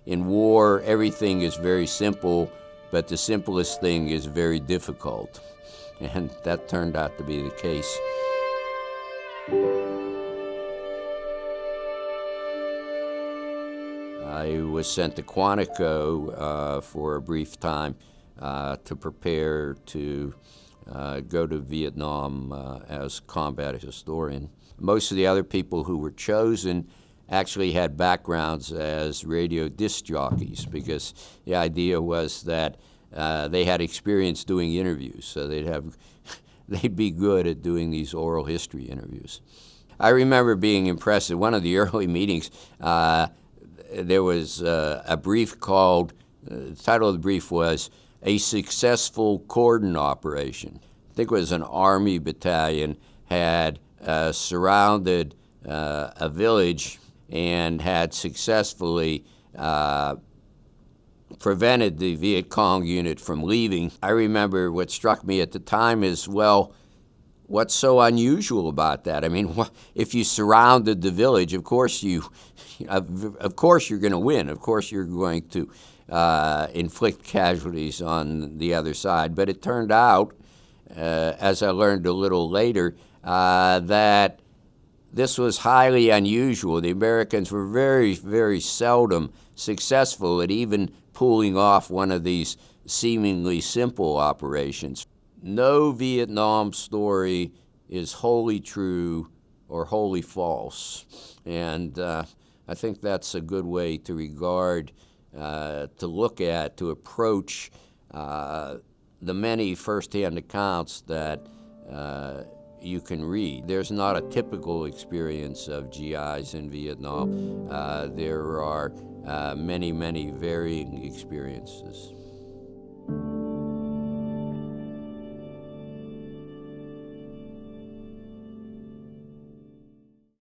In war, everything is very simple, but the simplest thing is very difficult. And that turned out to be the case. I was sent to Quantico for a brief time to prepare to go to Vietnam as combat historian. Most of the other people who were chosen actually had backgrounds as radio disc jockeys, because the idea was that they had experience doing interviews, so they'd be good at doing these oral history interviews. I remember being impressed at one of the early meetings. There was a brief called, the title of the brief was "A Successful Cordon Operation." I think it was an Army battalion had surrounded a village and had successfully prevented the Viet Cong unit from leaving. I remember what struck me at the time is, well, what's so unusual about that? I mean, if you surrounded the village, of course you're going to win. Of course you're going to inflict casualties on the other side. But it turned out, as I learned a little later, that this was highly unusual. The Americans were very, very seldom successful at even pulling off one of these seemingly simple operations. No Vietnam story is wholly true or wholly false. And I think that's a good way to regard, to look at, to approach the many firsthand accounts that you can read. There's not a typical experience of GIs in Vietnam. There are many, many varying experiences.